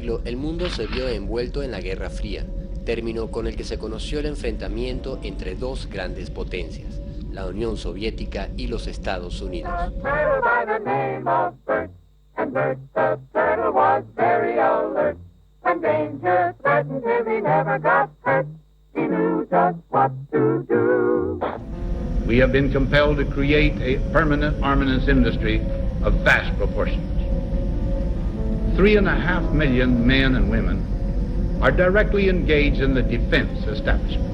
siglo, el mundo se vio envuelto en la Guerra Fría, término con el que se conoció el enfrentamiento entre dos grandes potencias, la Unión Soviética y los Estados Unidos. We have been compelled to create a permanent armaments industry of vast proportions. 3.5 million men and women are directly engaged in the defense establishment.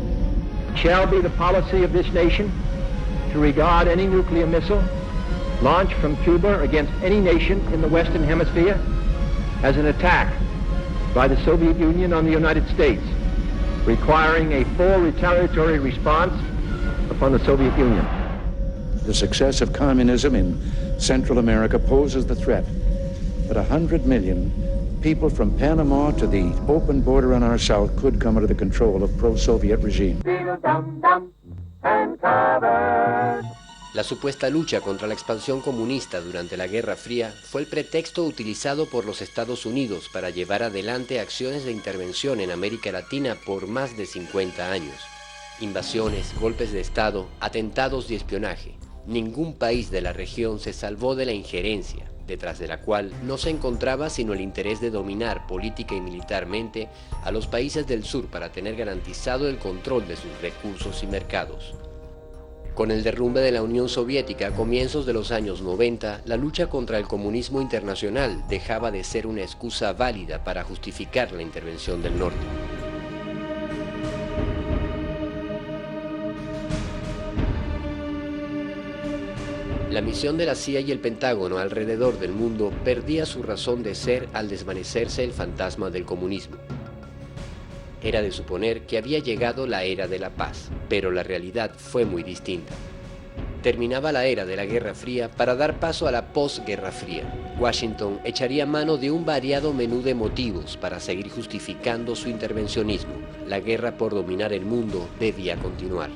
It shall be the policy of this nation to regard any nuclear missile launched from Cuba against any nation in the Western Hemisphere as an attack by the Soviet Union on the United States, requiring a full retaliatory response upon the Soviet Union. The success of communism in Central America poses the threat that 100 million people from Panama to the open border on our south could come under the control of pro-Soviet regime. La supuesta lucha contra la expansión comunista durante la Guerra Fría fue el pretexto utilizado por los Estados Unidos para llevar adelante acciones de intervención en América Latina por más de 50 años. Invasiones, golpes de Estado, atentados y espionaje. Ningún país de la región se salvó de la injerencia, detrás de la cual no se encontraba sino el interés de dominar política y militarmente a los países del sur para tener garantizado el control de sus recursos y mercados. Con el derrumbe de la Unión Soviética a comienzos de los años 90, la lucha contra el comunismo internacional dejaba de ser una excusa válida para justificar la intervención del norte. La misión de la CIA y el Pentágono alrededor del mundo perdía su razón de ser al desvanecerse el fantasma del comunismo. Era de suponer que había llegado la era de la paz, pero la realidad fue muy distinta. Terminaba la era de la Guerra Fría para dar paso a la posguerra fría. Washington echaría mano de un variado menú de motivos para seguir justificando su intervencionismo. La guerra por dominar el mundo debía continuar.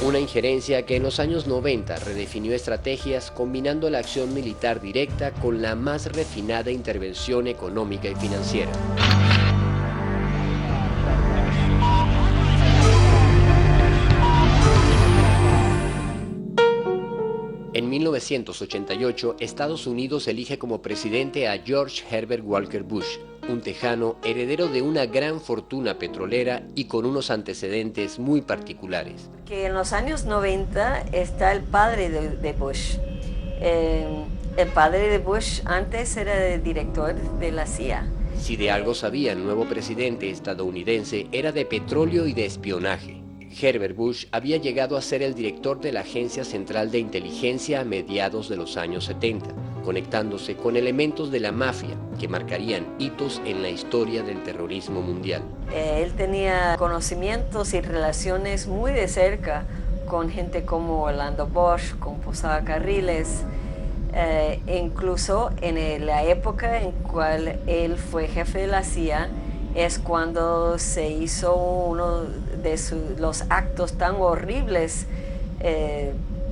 Una injerencia que en los años 90 redefinió estrategias combinando la acción militar directa con la más refinada intervención económica y financiera. En 1988, Estados Unidos elige como presidente a George Herbert Walker Bush, un tejano heredero de una gran fortuna petrolera y con unos antecedentes muy particulares. Que en los años 90 está el padre de Bush. El padre de Bush antes era el director de la CIA. Si de algo sabía el nuevo presidente estadounidense, era de petróleo y de espionaje. Herbert Bush había llegado a ser el director de la Agencia Central de Inteligencia a mediados de los años 70, conectándose con elementos de la mafia que marcarían hitos en la historia del terrorismo mundial. Él tenía conocimientos y relaciones muy de cerca con gente como Orlando Bosch, con Posada Carriles, incluso en la época en cual él fue jefe de la CIA, es cuando se hizo uno de los actos tan horribles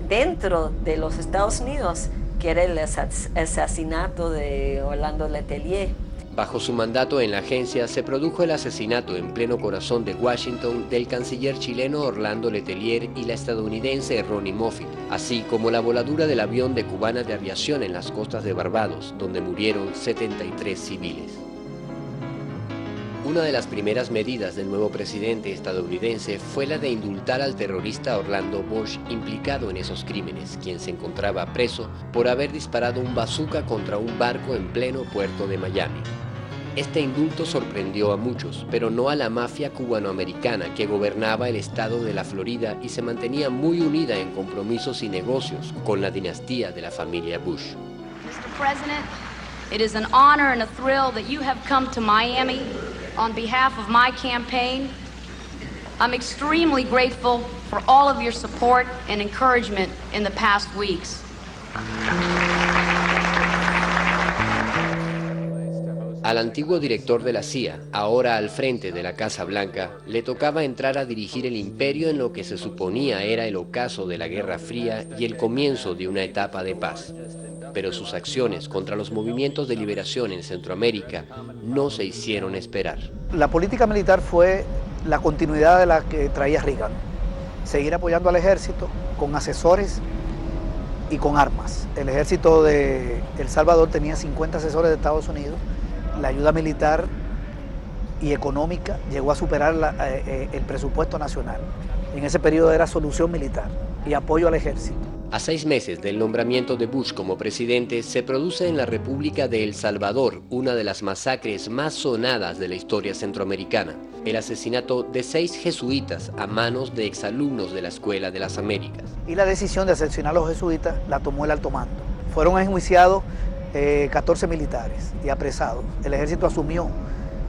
dentro de los Estados Unidos, que era el asesinato de Orlando Letelier. Bajo su mandato en la agencia se produjo el asesinato en pleno corazón de Washington del canciller chileno Orlando Letelier y la estadounidense Ronnie Moffett, así como la voladura del avión de Cubana de Aviación en las costas de Barbados, donde murieron 73 civiles. Una de las primeras medidas del nuevo presidente estadounidense fue la de indultar al terrorista Orlando Bosch implicado en esos crímenes, quien se encontraba preso por haber disparado un bazooka contra un barco en pleno puerto de Miami. Este indulto sorprendió a muchos, pero no a la mafia cubanoamericana que gobernaba el estado de la Florida y se mantenía muy unida en compromisos y negocios con la dinastía de la familia Bush. Mr. President, it is an honor and a thrill that you have come to Miami on behalf of my campaign. I'm extremely grateful for all of your support and encouragement in the past weeks. Al antiguo director de la CIA, ahora al frente de la Casa Blanca, le tocaba entrar a dirigir el imperio en lo que se suponía era el ocaso de la Guerra Fría y el comienzo de una etapa de paz. Pero sus acciones contra los movimientos de liberación en Centroamérica no se hicieron esperar. La política militar fue la continuidad de la que traía Reagan. Seguir apoyando al ejército con asesores y con armas. El ejército de El Salvador tenía 50 asesores de Estados Unidos. La ayuda militar y económica llegó a superar el presupuesto nacional. En ese periodo era solución militar y apoyo al ejército. A 6 meses del nombramiento de Bush como presidente, se produce en la República de El Salvador una de las masacres más sonadas de la historia centroamericana, el asesinato de 6 jesuitas a manos de exalumnos de la Escuela de las Américas. Y la decisión de asesinar a los jesuitas la tomó el alto mando. Fueron enjuiciados 14 militares y apresados. El ejército asumió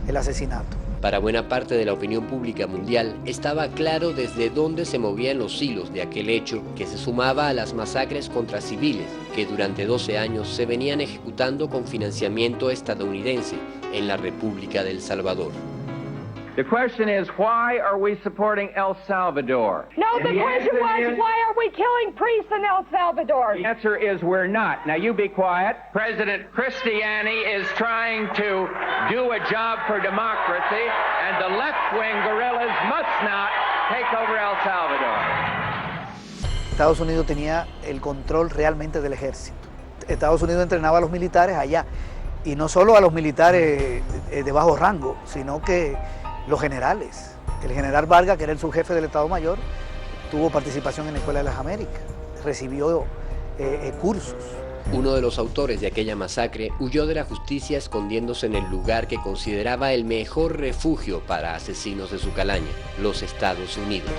el asesinato. Para buena parte de la opinión pública mundial, estaba claro desde dónde se movían los hilos de aquel hecho, que se sumaba a las masacres contra civiles que durante 12 años se venían ejecutando con financiamiento estadounidense en la República de El Salvador. The question is, why are we supporting El Salvador? No, the question was, why are we killing priests in El Salvador? The answer is we're not. Now you be quiet. President Cristiani is trying to do a job for democracy, and the left-wing guerrillas must not take over El Salvador. Estados Unidos tenía el control realmente del ejército. Estados Unidos entrenaba a los militares allá, y no solo a los militares de bajo rango, sino que los generales. El general Vargas, que era el subjefe del Estado Mayor, tuvo participación en la Escuela de las Américas, recibió cursos. Uno de los autores de aquella masacre huyó de la justicia escondiéndose en el lugar que consideraba el mejor refugio para asesinos de su calaña, los Estados Unidos.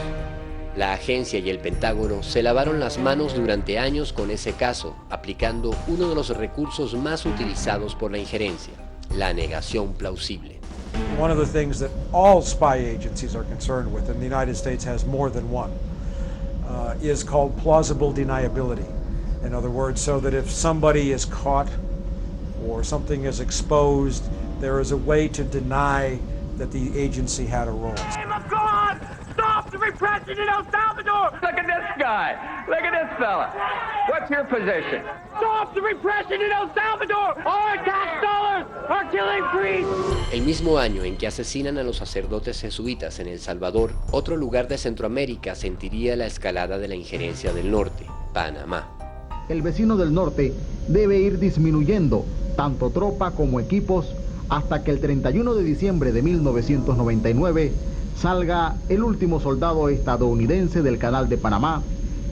La agencia y el Pentágono se lavaron las manos durante años con ese caso, aplicando uno de los recursos más utilizados por la injerencia, la negación plausible. One of the things that all spy agencies are concerned with, and the United States has more than one, is called plausible deniability. In other words, so that if somebody is caught or something is exposed, there is a way to deny that the agency had a role. Name of God! Stop the repression in El Salvador! Look at this guy. Look at this fella. What's your position? Stop the repression in El Salvador! Our tax dollars are killing priests! El mismo año en que asesinan a los sacerdotes jesuitas en El Salvador, otro lugar de Centroamérica sentiría la escalada de la injerencia del norte, Panamá. El vecino del norte debe ir disminuyendo tanto tropa como equipos hasta que el 31 de diciembre de 1999 salga el último soldado estadounidense del Canal de Panamá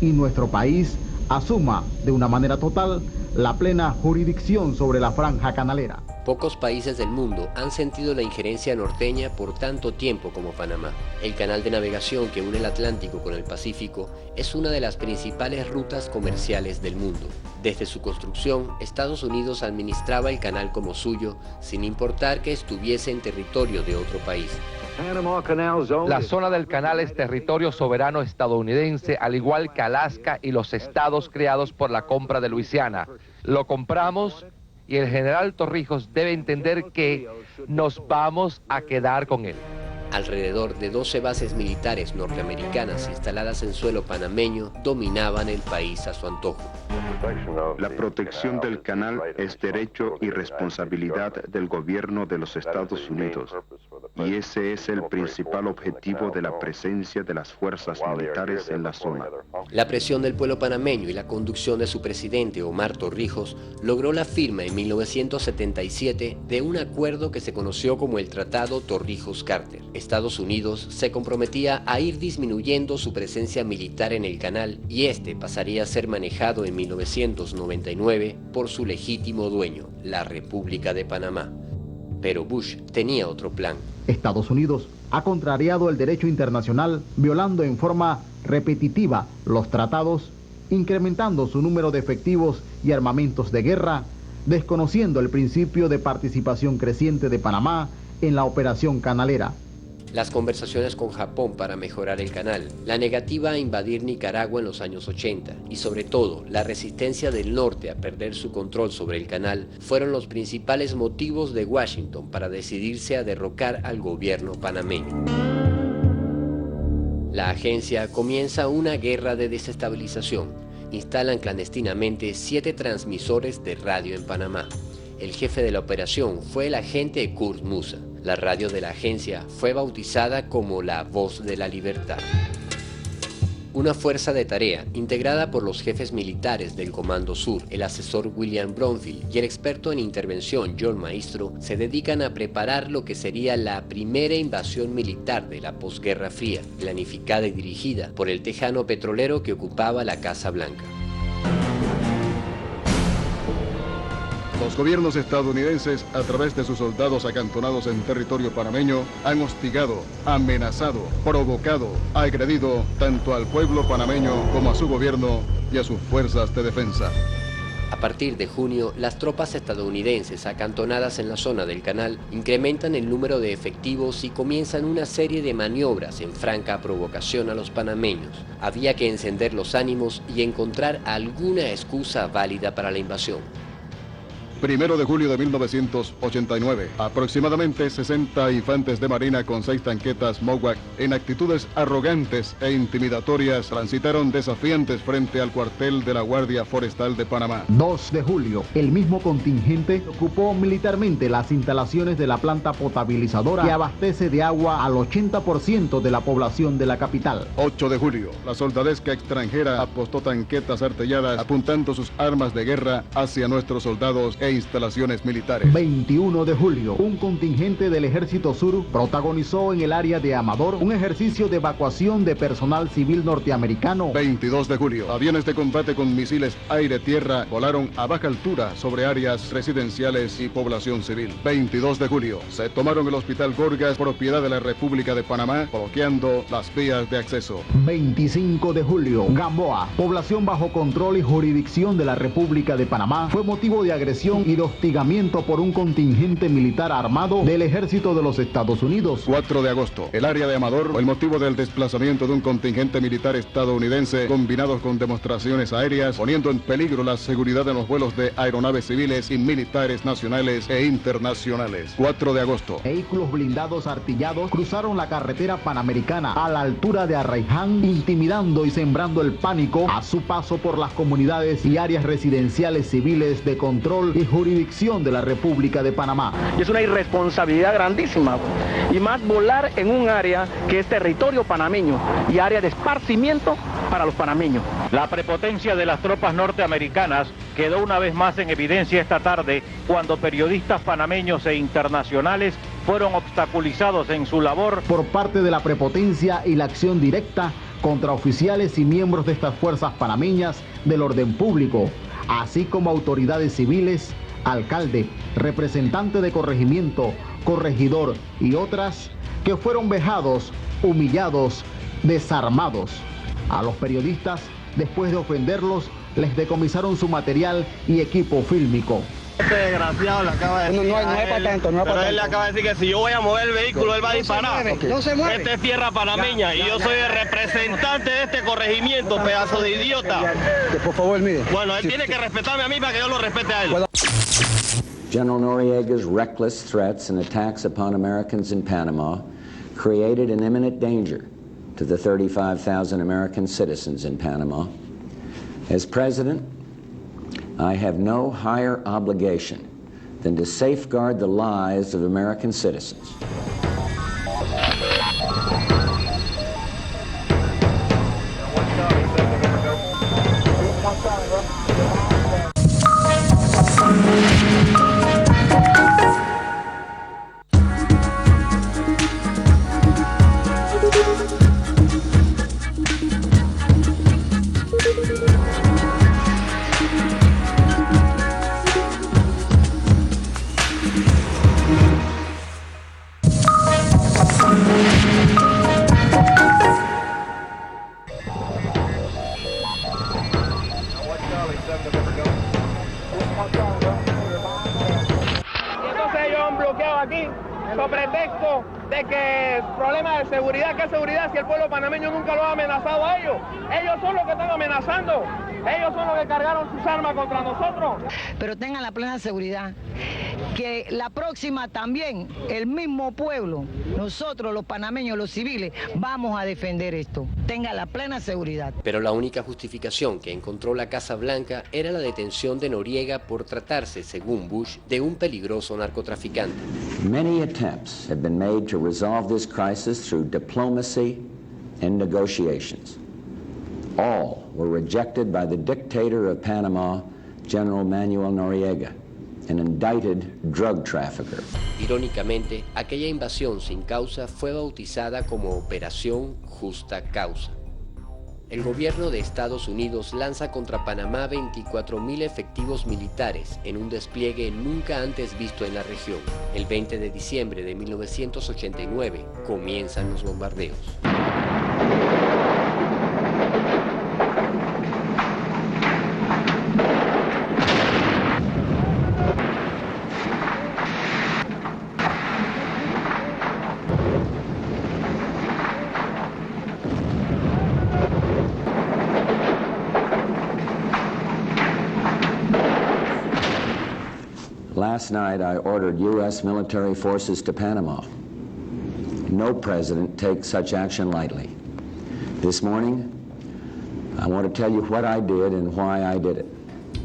y nuestro país asuma de una manera total la plena jurisdicción sobre la franja canalera. Pocos países del mundo han sentido la injerencia norteña por tanto tiempo como Panamá. El canal de navegación que une el Atlántico con el Pacífico es una de las principales rutas comerciales del mundo. Desde su construcción, Estados Unidos administraba el canal como suyo, sin importar que estuviese en territorio de otro país. La zona del canal es territorio soberano estadounidense, al igual que Alaska y los estados creados por la compra de Luisiana. Lo compramos y el general Torrijos debe entender que nos vamos a quedar con él. Alrededor de 12 bases militares norteamericanas instaladas en suelo panameño dominaban el país a su antojo. La protección del canal es derecho y responsabilidad del gobierno de los Estados Unidos, y ese es el principal objetivo de la presencia de las fuerzas militares en la zona. La presión del pueblo panameño y la conducción de su presidente Omar Torrijos logró la firma en 1977 de un acuerdo que se conoció como el Tratado Torrijos-Carter. Estados Unidos se comprometía a ir disminuyendo su presencia militar en el canal y este pasaría a ser manejado en 1999 por su legítimo dueño, la República de Panamá. Pero Bush tenía otro plan. Estados Unidos ha contrariado el derecho internacional, violando en forma repetitiva los tratados, incrementando su número de efectivos y armamentos de guerra, desconociendo el principio de participación creciente de Panamá en la operación canalera. las conversaciones con Japón para mejorar el canal, la negativa a invadir Nicaragua en los años 80 y sobre todo la resistencia del norte a perder su control sobre el canal fueron los principales motivos de Washington para decidirse a derrocar al gobierno panameño. La agencia comienza una guerra de desestabilización. Instalan clandestinamente 7 transmisores de radio en Panamá. El jefe de la operación fue el agente Kurt Musa. La radio de la agencia fue bautizada como la Voz de la Libertad. Una fuerza de tarea integrada por los jefes militares del Comando Sur, el asesor William Bromfield y el experto en intervención John Maestro se dedican a preparar lo que sería la primera invasión militar de la posguerra fría, planificada y dirigida por el tejano petrolero que ocupaba la Casa Blanca. Los gobiernos estadounidenses, a través de sus soldados acantonados en territorio panameño, han hostigado, amenazado, provocado, agredido tanto al pueblo panameño como a su gobierno y a sus fuerzas de defensa. A partir de junio, las tropas estadounidenses acantonadas en la zona del canal incrementan el número de efectivos y comienzan una serie de maniobras en franca provocación a los panameños. Había que encender los ánimos y encontrar alguna excusa válida para la invasión. 1 de julio de 1989, aproximadamente 60 infantes de marina con 6 tanquetas Mowak en actitudes arrogantes e intimidatorias transitaron desafiantes frente al cuartel de la Guardia Forestal de Panamá. 2 de julio, el mismo contingente ocupó militarmente las instalaciones de la planta potabilizadora que abastece de agua al 80% de la población de la capital. 8 de julio, la soldadesca extranjera apostó tanquetas artilladas apuntando sus armas de guerra hacia nuestros soldados e instalaciones militares. 21 de julio, un contingente del Ejército Sur protagonizó en el área de Amador un ejercicio de evacuación de personal civil norteamericano. 22 de julio, aviones de combate con misiles aire-tierra volaron a baja altura sobre áreas residenciales y población civil. 22 de julio, se tomaron el Hospital Gorgas, propiedad de la República de Panamá, bloqueando las vías de acceso. 25 de julio, Gamboa, población bajo control y jurisdicción de la República de Panamá, fue motivo de agresión y de hostigamiento por un contingente militar armado del Ejército de los Estados Unidos. 4 de agosto, el área de Amador fue el motivo del desplazamiento de un contingente militar estadounidense combinados con demostraciones aéreas, poniendo en peligro la seguridad de los vuelos de aeronaves civiles y militares nacionales e internacionales. 4 de agosto. Vehículos blindados artillados cruzaron la carretera panamericana a la altura de Arraiján, intimidando y sembrando el pánico a su paso por las comunidades y áreas residenciales civiles de control y jurisdicción de la República de Panamá. Y es una irresponsabilidad grandísima, y más volar en un área que es territorio panameño y área de esparcimiento para los panameños. La prepotencia de las tropas norteamericanas quedó una vez más en evidencia esta tarde cuando periodistas panameños e internacionales fueron obstaculizados en su labor por parte de la prepotencia y la acción directa contra oficiales y miembros de estas fuerzas panameñas del orden público, así como autoridades civiles, alcalde, representante de corregimiento, corregidor y otras que fueron vejados, humillados, desarmados. A los periodistas, después de ofenderlos, les decomisaron su material y equipo fílmico. Este desgraciado le acaba de decir. No es para tanto, no es para tanto. Él le acaba de decir que si yo voy a mover el vehículo, él va a disparar. No se mueve. Esta es tierra panameña y yo soy el representante de este corregimiento, pedazo de idiota. Por favor, mire. Bueno, él tiene que respetarme a mí para que yo lo respete a él. General Noriega's reckless threats and attacks upon Americans in Panama created an imminent danger to the 35,000 American citizens in Panama. As president, I have no higher obligation than to safeguard the lives of American citizens. sobre pretexto de que problema de seguridad, ¿qué seguridad si el pueblo panameño nunca lo ha amenazado a ellos? Ellos son los que están amenazando, ellos son los que cargaron sus armas contra nosotros. Pero tengan la plena seguridad que la próxima también, el mismo pueblo, nosotros los panameños, los civiles, vamos a defender esto. Tengan la plena seguridad. Pero la única justificación que encontró la Casa Blanca era la detención de Noriega por tratarse, según Bush, de un peligroso narcotraficante. Many attempts have been made to resolve this crisis through diplomacy and negotiations. All were rejected by the dictator of Panama, General Manuel Noriega, an indicted drug trafficker. Irónicamente, aquella invasión sin causa fue bautizada como Operación Justa Causa. El gobierno de Estados Unidos lanza contra Panamá 24.000 efectivos militares en un despliegue nunca antes visto en la región. El 20 de diciembre de 1989 comienzan los bombardeos. Last night, I ordered U.S. military forces to Panama. No president takes such action lightly. This morning, I want to tell you what I did and why I did it.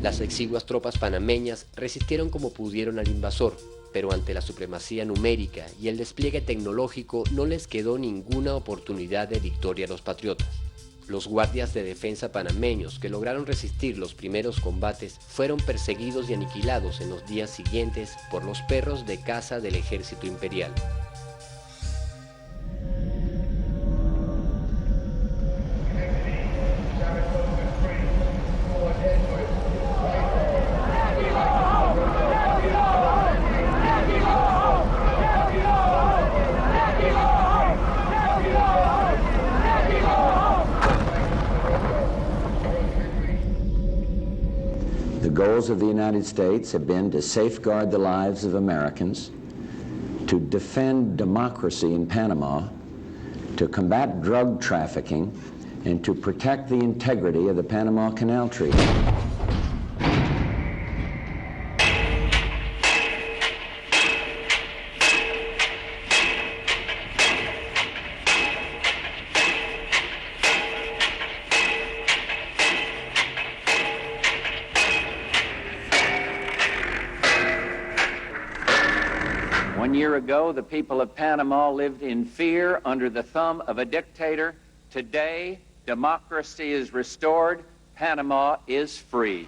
Las exiguas tropas panameñas resistieron como pudieron al invasor, pero ante la supremacía numérica y el despliegue tecnológico no les quedó ninguna oportunidad de victoria a los patriotas. Los guardias de defensa panameños que lograron resistir los primeros combates fueron perseguidos y aniquilados en los días siguientes por los perros de caza del ejército imperial. The goals of the United States have been to safeguard the lives of Americans, to defend democracy in Panama, to combat drug trafficking, and to protect the integrity of the Panama Canal Treaty. One year ago, the people of Panama lived in fear under the thumb of a dictator. Today, democracy is restored. Panama is free.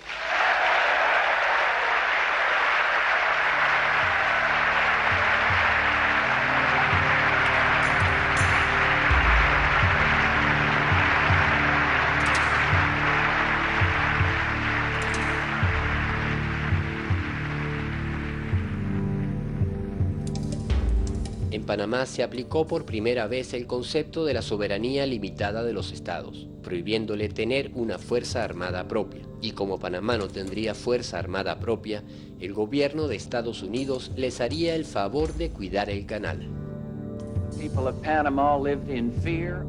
En Panamá se aplicó por primera vez el concepto de la soberanía limitada de los estados, prohibiéndole tener una fuerza armada propia. Y como Panamá no tendría fuerza armada propia, el gobierno de Estados Unidos les haría el favor de cuidar el canal. People of Panama lived in fear.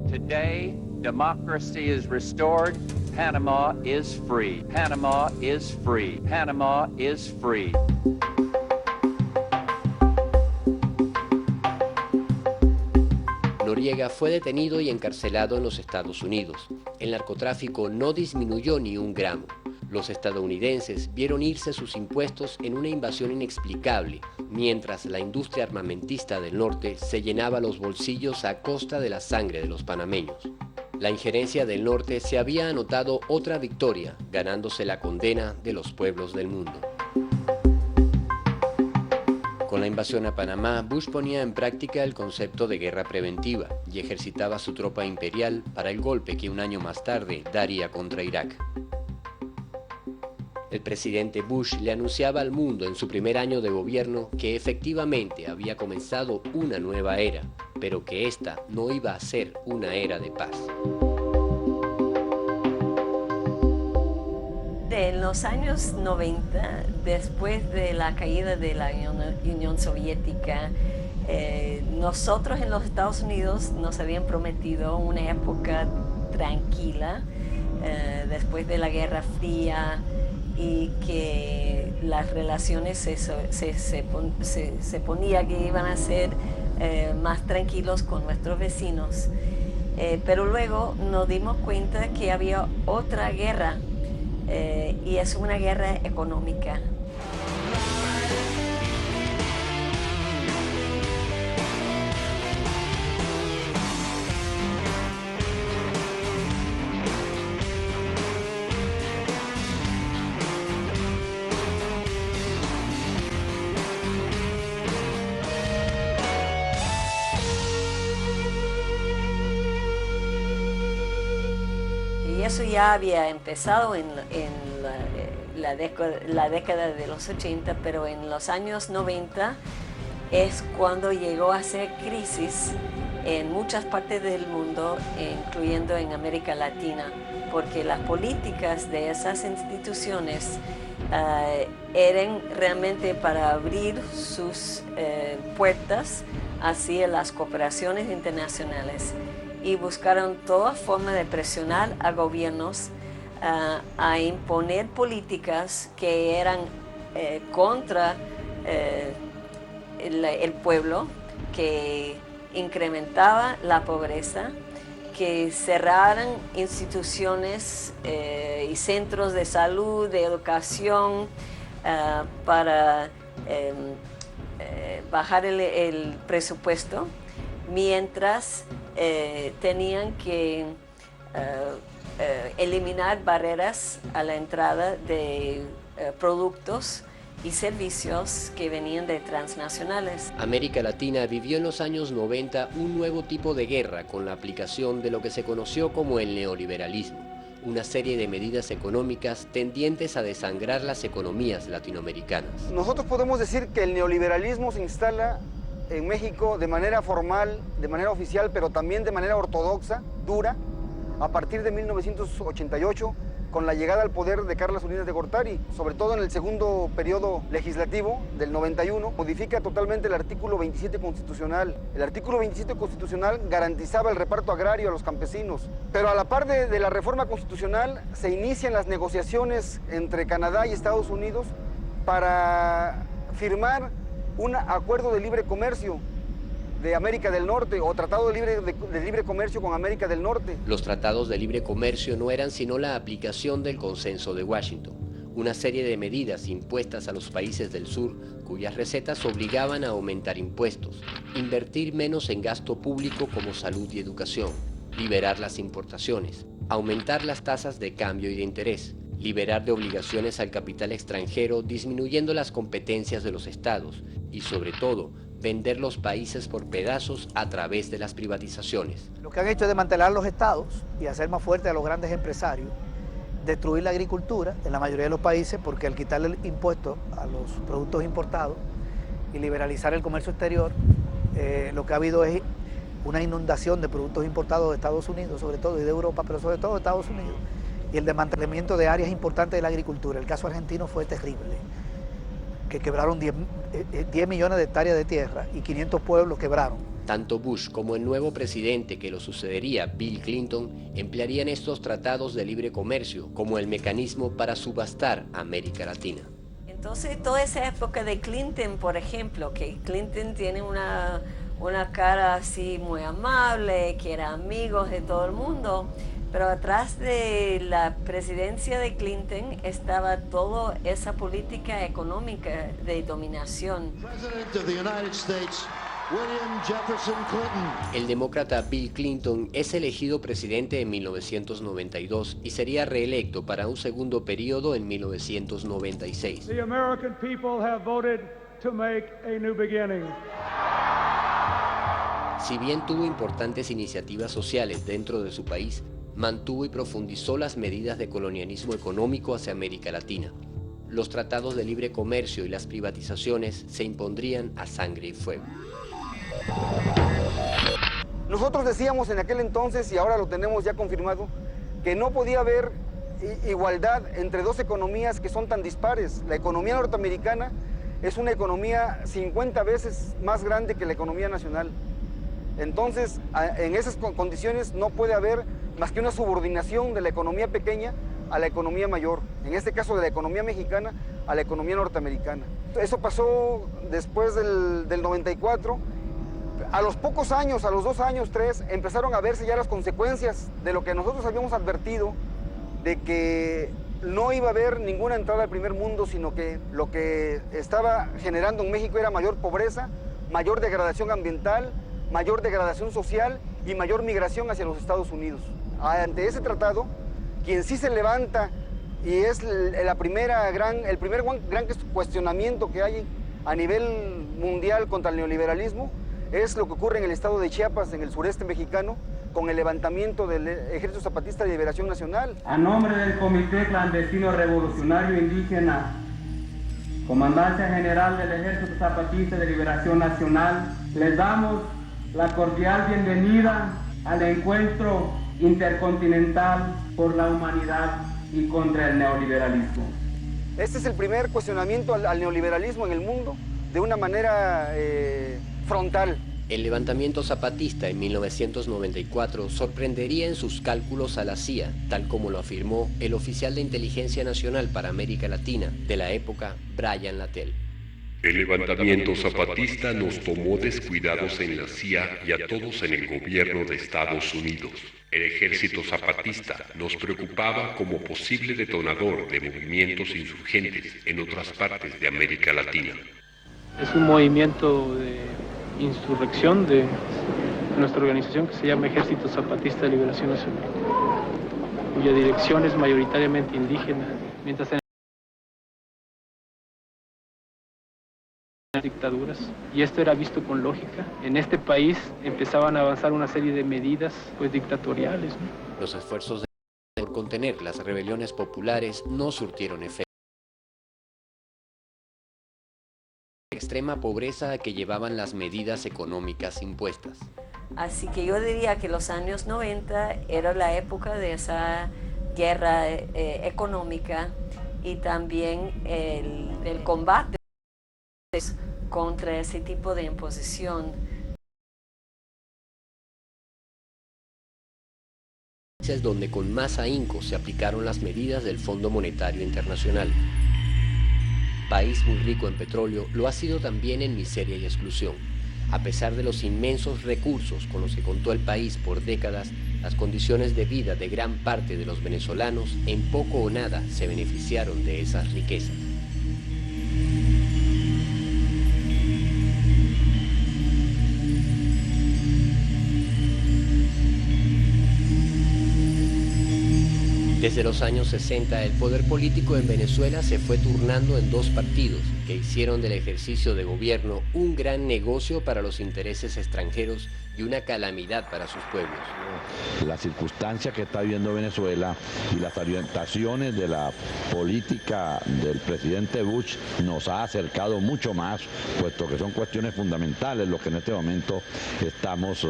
Today, democracy is restored. Panama is free. Panama is free. Panama is free. Noriega fue detenido y encarcelado en los Estados Unidos. El narcotráfico no disminuyó ni un gramo. Los estadounidenses vieron irse sus impuestos en una invasión inexplicable, mientras la industria armamentista del norte se llenaba los bolsillos a costa de la sangre de los panameños. La injerencia del norte se había anotado otra victoria, ganándose la condena de los pueblos del mundo. Con la invasión a Panamá, Bush ponía en práctica el concepto de guerra preventiva y ejercitaba su tropa imperial para el golpe que un año más tarde daría contra Irak. El presidente Bush le anunciaba al mundo en su primer año de gobierno que efectivamente había comenzado una nueva era, pero que esta no iba a ser una era de paz. Él los años 90, después de la caída de la Unión Soviética, nosotros en los Estados Unidos nos habían prometido una época tranquila después de la Guerra Fría, y que las relaciones se ponía que iban a ser más tranquilos con nuestros vecinos. Pero luego nos dimos cuenta que había otra guerra, y es una guerra económica. Y eso ya había empezado en la década de los 80, pero en los años 90 es cuando llegó a ser crisis en muchas partes del mundo, incluyendo en América Latina, porque las políticas de esas instituciones eran realmente para abrir sus puertas hacia las cooperaciones internacionales, y buscaron toda forma de presionar a gobiernos a imponer políticas que eran contra el pueblo, que incrementaba la pobreza, que cerraran instituciones y centros de salud, de educación, para bajar el presupuesto, mientras tenían que eliminar barreras a la entrada de productos y servicios que venían de transnacionales. América Latina vivió en los años 90 un nuevo tipo de guerra con la aplicación de lo que se conoció como el neoliberalismo, una serie de medidas económicas tendientes a desangrar las economías latinoamericanas. Nosotros podemos decir que el neoliberalismo se instala en México de manera formal, de manera oficial, pero también de manera ortodoxa, dura, a partir de 1988, con la llegada al poder de Carlos Salinas de Gortari, sobre todo en el segundo periodo legislativo del 91, modifica totalmente el artículo 27 constitucional. El artículo 27 constitucional garantizaba el reparto agrario a los campesinos, pero a la par de la reforma constitucional se inician las negociaciones entre Canadá y Estados Unidos para firmar un acuerdo de libre comercio de América del Norte, o tratado de libre comercio con América del Norte. Los tratados de libre comercio no eran sino la aplicación del consenso de Washington, una serie de medidas impuestas a los países del sur cuyas recetas obligaban a aumentar impuestos, invertir menos en gasto público como salud y educación, liberar las importaciones, aumentar las tasas de cambio y de interés, liberar de obligaciones al capital extranjero disminuyendo las competencias de los estados y, sobre todo, vender los países por pedazos a través de las privatizaciones. Lo que han hecho es desmantelar los estados y hacer más fuerte a los grandes empresarios, destruir la agricultura en la mayoría de los países, porque al quitarle el impuesto a los productos importados y liberalizar el comercio exterior, lo que ha habido es una inundación de productos importados de Estados Unidos, sobre todo, y de Europa, pero sobre todo de Estados Unidos, y el desmantelamiento de áreas importantes de la agricultura. El caso argentino fue terrible, que quebraron 10 millones de hectáreas de tierra y 500 pueblos quebraron. Tanto Bush como el nuevo presidente que lo sucedería, Bill Clinton, emplearían estos tratados de libre comercio como el mecanismo para subastar a América Latina. Entonces, toda esa época de Clinton, por ejemplo, que Clinton tiene una cara así muy amable, que era amigo de todo el mundo, pero atrás de la presidencia de Clinton estaba toda esa política económica de dominación. El demócrata Bill Clinton es elegido presidente en 1992 y sería reelecto para un segundo periodo en 1996. The American people have voted to make a new beginning. Si bien tuvo importantes iniciativas sociales dentro de su país, mantuvo y profundizó las medidas de colonialismo económico hacia América Latina. Los tratados de libre comercio y las privatizaciones se impondrían a sangre y fuego. Nosotros decíamos en aquel entonces, y ahora lo tenemos ya confirmado, que no podía haber igualdad entre dos economías que son tan dispares. La economía norteamericana es una economía 50 veces más grande que la economía nacional. Entonces, en esas condiciones no puede haber más que una subordinación de la economía pequeña a la economía mayor. En este caso, de la economía mexicana a la economía norteamericana. Eso pasó después del 94. A los pocos años, a los 2 años, 3, empezaron a verse ya las consecuencias de lo que nosotros habíamos advertido, de que no iba a haber ninguna entrada al primer mundo, sino que lo que estaba generando en México era mayor pobreza, mayor degradación ambiental, mayor degradación social y mayor migración hacia los Estados Unidos. Ante ese tratado, quien sí se levanta y es el primer gran cuestionamiento que hay a nivel mundial contra el neoliberalismo, es lo que ocurre en el estado de Chiapas, en el sureste mexicano, con el levantamiento del Ejército Zapatista de Liberación Nacional. A nombre del Comité Clandestino Revolucionario Indígena, Comandancia General del Ejército Zapatista de Liberación Nacional, les damos la cordial bienvenida al encuentro intercontinental por la humanidad y contra el neoliberalismo. Este es el primer cuestionamiento al neoliberalismo en el mundo de una manera frontal. El levantamiento zapatista en 1994 sorprendería en sus cálculos a la CIA, tal como lo afirmó el oficial de Inteligencia Nacional para América Latina de la época, Brian Latell. El levantamiento zapatista nos tomó descuidados en la CIA y a todos en el gobierno de Estados Unidos. El ejército zapatista nos preocupaba como posible detonador de movimientos insurgentes en otras partes de América Latina. Es un movimiento de insurrección de nuestra organización que se llama Ejército Zapatista de Liberación Nacional, cuya dirección es mayoritariamente indígena, mientras en las dictaduras, y esto era visto con lógica. En este país empezaban a avanzar una serie de medidas dictatoriales, ¿no? Los esfuerzos por contener las rebeliones populares no surtieron efecto. Extrema pobreza a que llevaban las medidas económicas impuestas. Así que yo diría que los años 90 era la época de esa guerra económica y también el combate contra ese tipo de imposición. Es donde con más ahínco se aplicaron las medidas del Fondo Monetario Internacional. País muy rico en petróleo, lo ha sido también en miseria y exclusión. A pesar de los inmensos recursos con los que contó el país por décadas, las condiciones de vida de gran parte de los venezolanos en poco o nada se beneficiaron de esas riquezas. Desde los años 60, el poder político en Venezuela se fue turnando en dos partidos que hicieron del ejercicio de gobierno un gran negocio para los intereses extranjeros y una calamidad para sus pueblos. La circunstancia que está viviendo Venezuela y las orientaciones de la política del presidente Bush nos ha acercado mucho más, puesto que son cuestiones fundamentales lo que en este momento estamos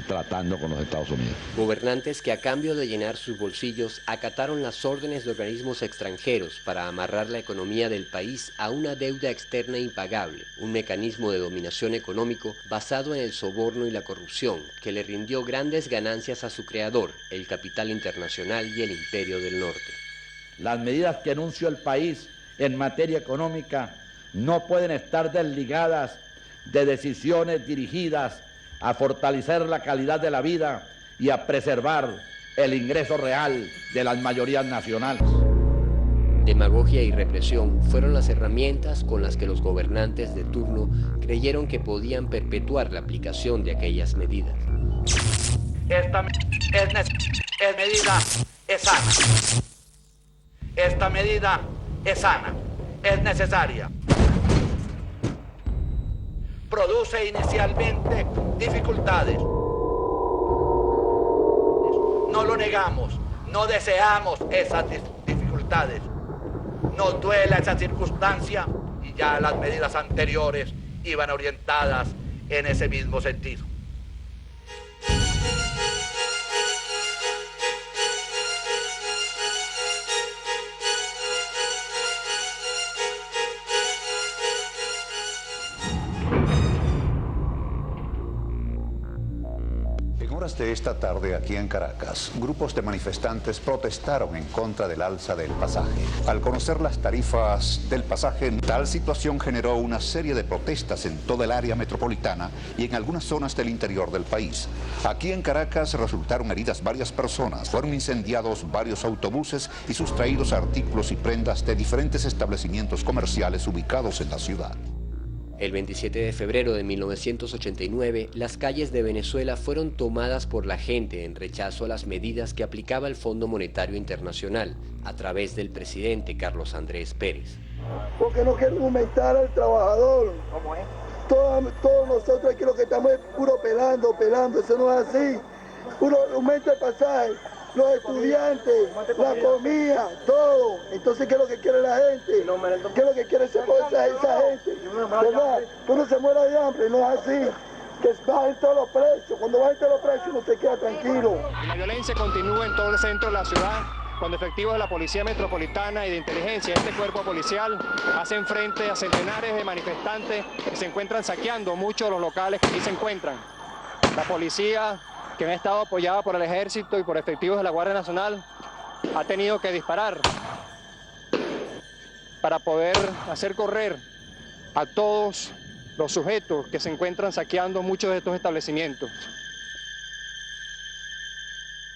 tratando con los Estados Unidos. Gobernantes que a cambio de llenar sus bolsillos acataron las órdenes de organismos extranjeros para amarrar la economía del país a una deuda externa impagable, un mecanismo de dominación económico basado en el soborno y la corrupción que le rindió grandes ganancias a su creador, el capital internacional y el imperio del norte. Las medidas que anunció el país en materia económica no pueden estar desligadas de decisiones dirigidas a fortalecer la calidad de la vida y a preservar el ingreso real de las mayorías nacionales. Demagogia y represión fueron las herramientas con las que los gobernantes de turno creyeron que podían perpetuar la aplicación de aquellas medidas. Esta medida es sana. Esta medida es sana, es necesaria. Produce inicialmente dificultades. No lo negamos, no deseamos esas dificultades. Nos duele esa circunstancia y ya las medidas anteriores iban orientadas en ese mismo sentido. horas de esta tarde aquí en Caracas, grupos de manifestantes protestaron en contra del alza del pasaje. Al conocer las tarifas del pasaje, tal situación generó una serie de protestas en toda el área metropolitana y en algunas zonas del interior del país. Aquí en Caracas resultaron heridas varias personas, fueron incendiados varios autobuses y sustraídos artículos y prendas de diferentes establecimientos comerciales ubicados en la ciudad. El 27 de febrero de 1989, las calles de Venezuela fueron tomadas por la gente en rechazo a las medidas que aplicaba el Fondo Monetario Internacional a través del presidente Carlos Andrés Pérez. Porque no quieren aumentar al trabajador. ¿Cómo es? Todos nosotros aquí lo que estamos es puro pelando, eso no es así. Uno aumenta el pasaje, los estudiantes, la comida, todo. Entonces, ¿qué es lo que quiere la gente? ¿Qué es lo que quiere esa gente? ¿Verdad? Uno se muera de hambre, no es así. Que bajen todos los precios. Cuando bajen todos los precios, uno se queda tranquilo. La violencia continúa en todo el centro de la ciudad, cuando efectivos de la Policía Metropolitana y de Inteligencia, este cuerpo policial, hacen frente a centenares de manifestantes que se encuentran saqueando muchos de los locales que aquí se encuentran. La policía, que ha estado apoyada por el Ejército y por efectivos de la Guardia Nacional, ha tenido que disparar para poder hacer correr a todos los sujetos que se encuentran saqueando muchos de estos establecimientos.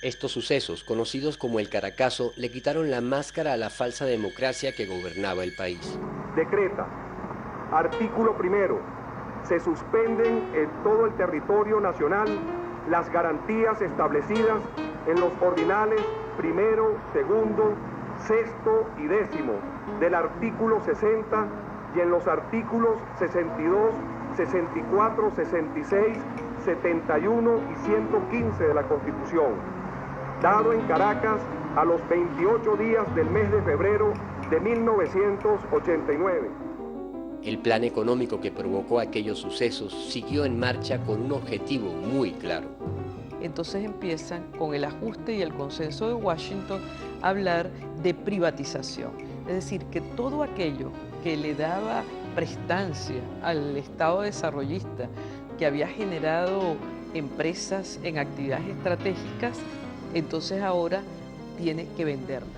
Estos sucesos, conocidos como el Caracazo, le quitaron la máscara a la falsa democracia que gobernaba el país. Decreta, artículo primero, se suspenden en todo el territorio nacional las garantías establecidas en los ordinales primero, segundo, sexto y décimo del artículo 60 y en los artículos 62, 64, 66, 71 y 115 de la Constitución, dado en Caracas a los 28 días del mes de febrero de 1989. El plan económico que provocó aquellos sucesos siguió en marcha con un objetivo muy claro. Entonces empiezan con el ajuste y el consenso de Washington a hablar de privatización. Es decir, que todo aquello que le daba prestancia al Estado desarrollista, que había generado empresas en actividades estratégicas, entonces ahora tiene que venderla.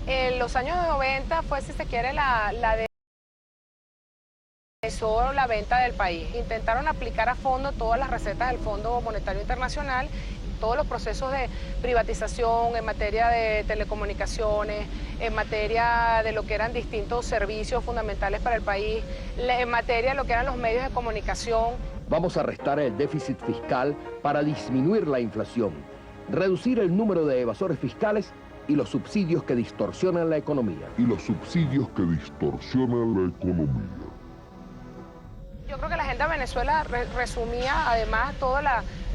En los años 90 fue, si se quiere, la venta del país. Intentaron aplicar a fondo todas las recetas del Fondo Monetario Internacional, todos los procesos de privatización en materia de telecomunicaciones, en materia de lo que eran distintos servicios fundamentales para el país, en materia de lo que eran los medios de comunicación. Vamos a restar el déficit fiscal para disminuir la inflación, reducir el número de evasores fiscales y los subsidios que distorsionan la economía. Yo creo que la Agenda Venezuela resumía además todo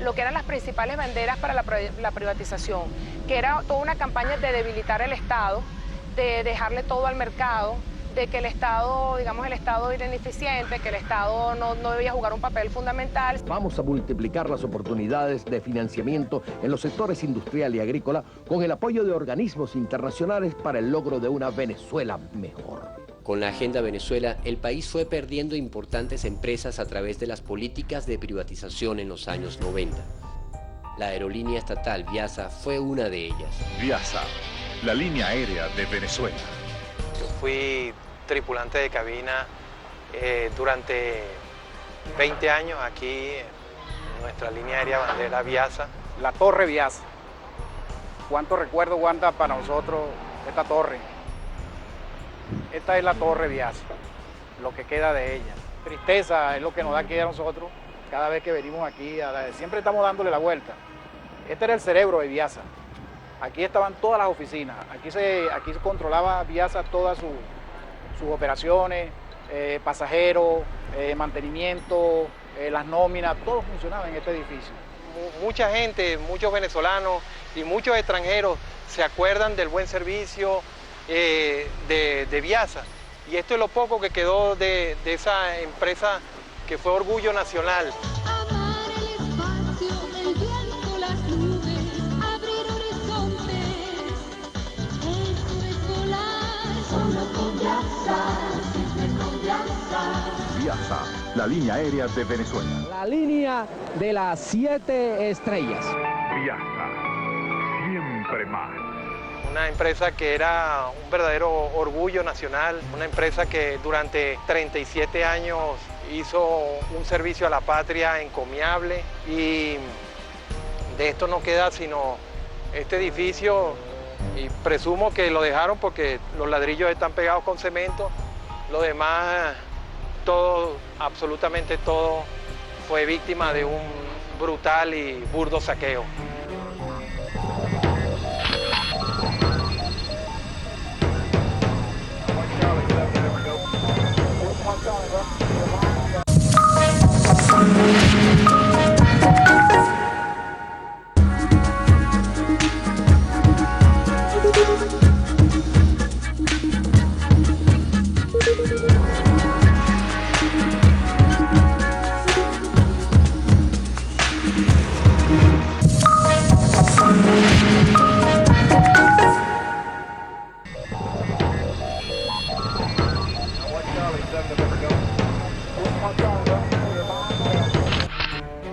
lo que eran las principales banderas para la privatización, que era toda una campaña de debilitar el Estado, de dejarle todo al mercado, de que el Estado, digamos, el Estado era ineficiente, que el Estado no debía jugar un papel fundamental. Vamos a multiplicar las oportunidades de financiamiento en los sectores industrial y agrícola con el apoyo de organismos internacionales para el logro de una Venezuela mejor. Con la Agenda Venezuela, el país fue perdiendo importantes empresas a través de las políticas de privatización en los años 90. La aerolínea estatal Viasa fue una de ellas. Viasa, la línea aérea de Venezuela. Yo fui tripulante de cabina durante 20 años aquí en nuestra línea aérea bandera Viasa. La Torre Viasa. ¿Cuánto recuerdo guarda para nosotros esta torre? Esta es la Torre Viasa, lo que queda de ella. Tristeza es lo que nos da aquí a nosotros cada vez que venimos aquí. Siempre estamos dándole la vuelta. Este era el cerebro de Viasa. Aquí estaban todas las oficinas. Aquí se controlaba Viasa todas sus operaciones, pasajeros, mantenimiento, las nóminas, todo funcionaba en este edificio. Mucha gente, muchos venezolanos y muchos extranjeros se acuerdan del buen servicio de Viasa, y esto es lo poco que quedó de esa empresa que fue orgullo nacional. Viasa, la línea aérea de Venezuela. La línea de las 7 estrellas. más. Una empresa que era un verdadero orgullo nacional, una empresa que durante 37 años hizo un servicio a la patria encomiable, y de esto no queda sino este edificio, y presumo que lo dejaron porque los ladrillos están pegados con cemento. Lo demás, todo, absolutamente todo, fue víctima de un brutal y burdo saqueo.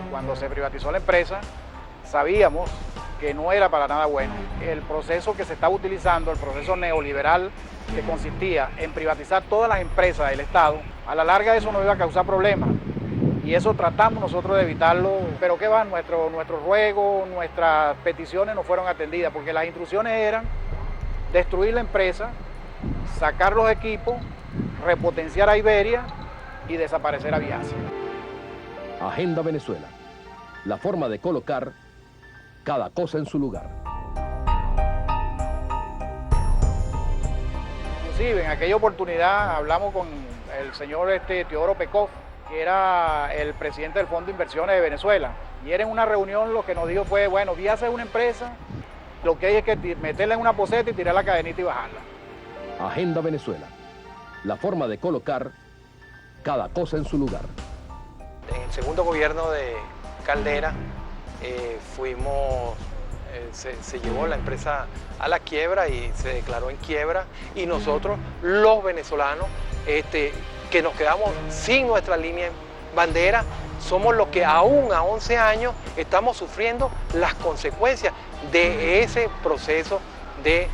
Cuando se privatizó la empresa, sabíamos que no era para nada bueno. El proceso que se estaba utilizando, el proceso neoliberal, que consistía en privatizar todas las empresas del Estado, a la larga eso nos iba a causar problemas. Y eso tratamos nosotros de evitarlo, pero ¿qué va? Nuestros ruegos, nuestras peticiones no fueron atendidas, porque las instrucciones eran destruir la empresa, sacar los equipos, repotenciar a Iberia y desaparecer a Viasa. Agenda Venezuela. La forma de colocar cada cosa en su lugar. Inclusive en aquella oportunidad hablamos con el señor Teodoro Pekov, que era el presidente del Fondo de Inversiones de Venezuela. Y era en una reunión lo que nos dijo fue, bueno, Viasa es una empresa, lo que hay es que meterla en una poceta y tirar la cadenita y bajarla. Agenda Venezuela. La forma de colocar cada cosa en su lugar. En el segundo gobierno de Caldera se llevó la empresa a la quiebra y se declaró en quiebra, y nosotros, los venezolanos, que nos quedamos sin nuestra línea bandera, somos los que aún a 11 años estamos sufriendo las consecuencias de ese proceso de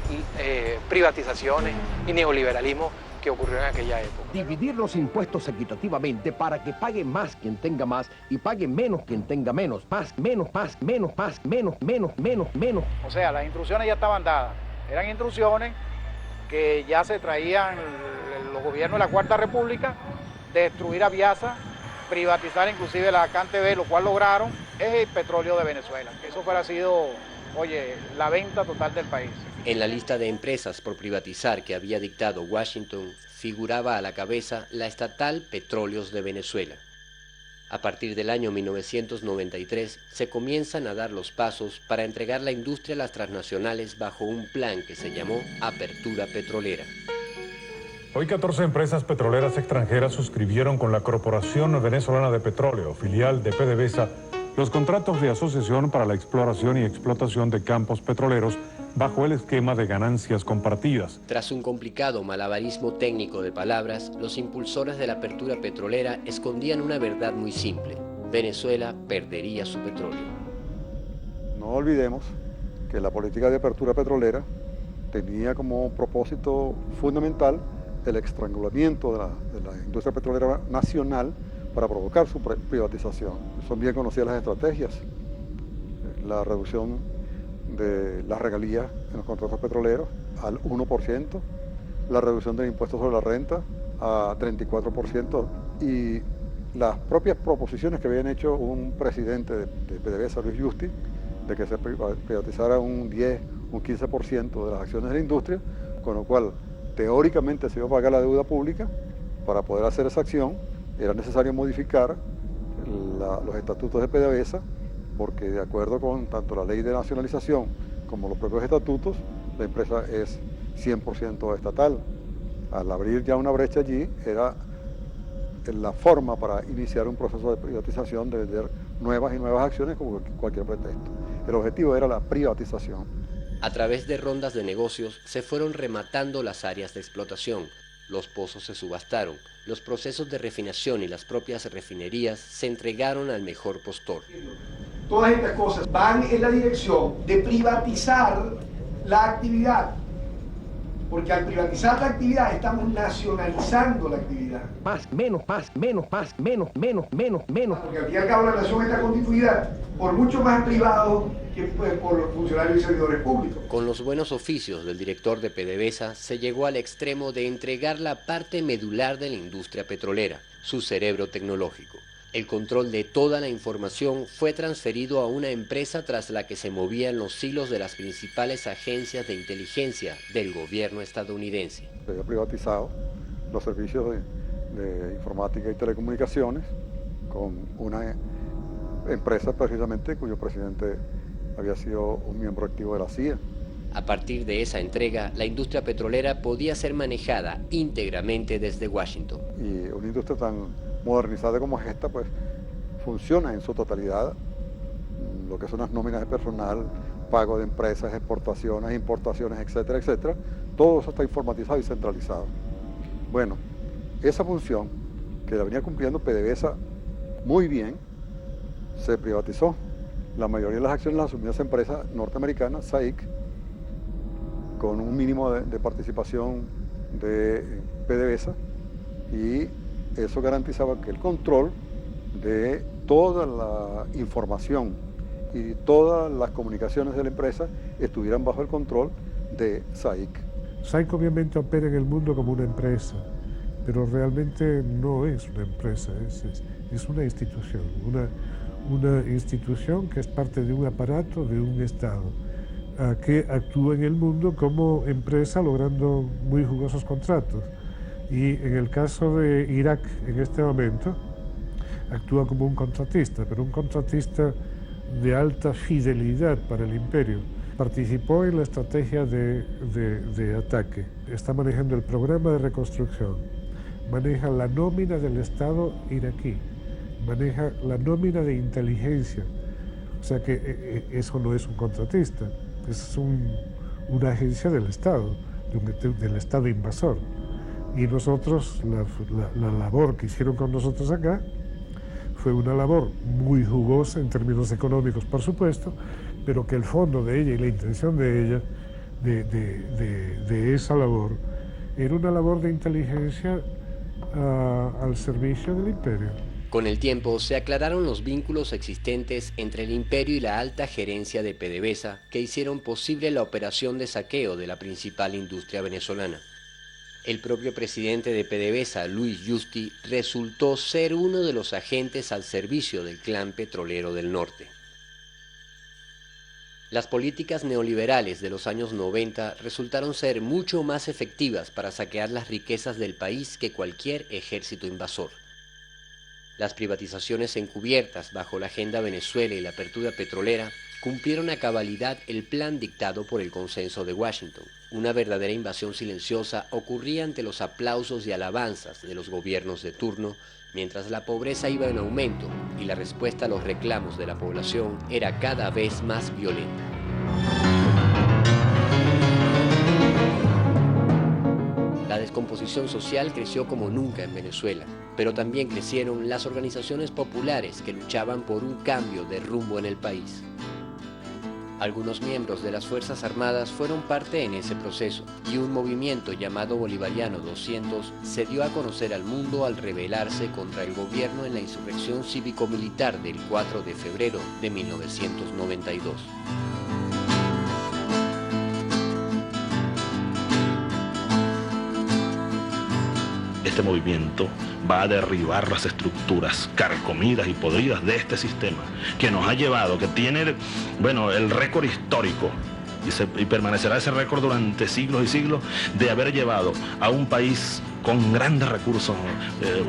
privatizaciones y neoliberalismo que ocurrió en aquella época. Dividir los impuestos equitativamente para que pague más quien tenga más y pague menos quien tenga menos. Más, menos, más, menos, más, menos, menos, menos, menos. O sea, las instrucciones ya estaban dadas. Eran instrucciones que ya se traían los gobiernos de la Cuarta República, destruir a Viasa, privatizar inclusive la CanTV, lo cual lograron, es el petróleo de Venezuela. Eso fuera sido, oye, la venta total del país. En la lista de empresas por privatizar que había dictado Washington figuraba a la cabeza la estatal Petróleos de Venezuela. A partir del año 1993 se comienzan a dar los pasos para entregar la industria a las transnacionales bajo un plan que se llamó Apertura Petrolera. Hoy 14 empresas petroleras extranjeras suscribieron con la Corporación Venezolana de Petróleo, filial de PDVSA, los contratos de asociación para la exploración y explotación de campos petroleros bajo el esquema de ganancias compartidas. Tras un complicado malabarismo técnico de palabras, los impulsores de la apertura petrolera escondían una verdad muy simple: Venezuela perdería su petróleo. No olvidemos que la política de apertura petrolera tenía como propósito fundamental el estrangulamiento de la industria petrolera nacional para provocar su privatización. Son bien conocidas las estrategias: la reducción de las regalías en los contratos petroleros al 1%, la reducción del impuesto sobre la renta a 34%, y las propias proposiciones que habían hecho un presidente de PDVSA, Luis Justi, de que se privatizara un 10, un 15% de las acciones de la industria, con lo cual teóricamente se iba a pagar la deuda pública. Para poder hacer esa acción era necesario modificar los estatutos de PDVSA, porque de acuerdo con tanto la ley de nacionalización como los propios estatutos, la empresa es 100% estatal. Al abrir ya una brecha allí, era la forma para iniciar un proceso de privatización, de vender nuevas y nuevas acciones como cualquier pretexto. El objetivo era la privatización. A través de rondas de negocios se fueron rematando las áreas de explotación. Los pozos se subastaron, los procesos de refinación y las propias refinerías se entregaron al mejor postor. Todas estas cosas van en la dirección de privatizar la actividad, porque al privatizar la actividad estamos nacionalizando la actividad. Más, menos, menos, menos. Porque al fin y al cabo la nación está constituida por mucho más privados que por los funcionarios y servidores públicos. Con los buenos oficios del director de PDVSA se llegó al extremo de entregar la parte medular de la industria petrolera, su cerebro tecnológico. El control de toda la información fue transferido a una empresa tras la que se movían los hilos de las principales agencias de inteligencia del gobierno estadounidense. Se había privatizado los servicios de informática y telecomunicaciones con una empresa precisamente cuyo presidente había sido un miembro activo de la CIA. A partir de esa entrega, la industria petrolera podía ser manejada íntegramente desde Washington. Y una industria tan modernizada como es esta, pues funciona en su totalidad, lo que son las nóminas de personal, pago de empresas, exportaciones, importaciones, etcétera, etcétera, todo eso está informatizado y centralizado. Bueno, esa función que la venía cumpliendo PDVSA muy bien, se privatizó. La mayoría de las acciones las asumió esa empresa norteamericana, SAIC, con un mínimo de participación de PDVSA, y eso garantizaba que el control de toda la información y todas las comunicaciones de la empresa estuvieran bajo el control de SAIC. SAIC obviamente opera en el mundo como una empresa, pero realmente no es una empresa, es una institución, una institución que es parte de un aparato de un Estado que actúa en el mundo como empresa logrando muy jugosos contratos. Y en el caso de Irak, en este momento, actúa como un contratista, pero un contratista de alta fidelidad para el imperio. Participó en la estrategia de ataque, está manejando el programa de reconstrucción, maneja la nómina del Estado iraquí, maneja la nómina de inteligencia. O sea que eso no es un contratista, es una agencia del Estado, del Estado invasor. Y nosotros, la labor que hicieron con nosotros acá, fue una labor muy jugosa en términos económicos, por supuesto, pero que el fondo de ella y la intención de ella, de esa labor, era una labor de inteligencia al servicio del imperio. Con el tiempo se aclararon los vínculos existentes entre el imperio y la alta gerencia de PDVSA que hicieron posible la operación de saqueo de la principal industria venezolana. El propio presidente de PDVSA, Luis Justi, resultó ser uno de los agentes al servicio del clan petrolero del norte. Las políticas neoliberales de los años 90 resultaron ser mucho más efectivas para saquear las riquezas del país que cualquier ejército invasor. Las privatizaciones encubiertas bajo la Agenda Venezuela y la apertura petrolera cumplieron a cabalidad el plan dictado por el Consenso de Washington. Una verdadera invasión silenciosa ocurría ante los aplausos y alabanzas de los gobiernos de turno, mientras la pobreza iba en aumento y la respuesta a los reclamos de la población era cada vez más violenta. La descomposición social creció como nunca en Venezuela, pero también crecieron las organizaciones populares que luchaban por un cambio de rumbo en el país. Algunos miembros de las Fuerzas Armadas fueron parte en ese proceso, y un movimiento llamado Bolivariano 200 se dio a conocer al mundo al rebelarse contra el gobierno en la insurrección cívico-militar del 4 de febrero de 1992. Este movimiento va a derribar las estructuras carcomidas y podridas de este sistema que nos ha llevado, que tiene, bueno, el récord histórico y permanecerá ese récord durante siglos y siglos de haber llevado a un país con grandes recursos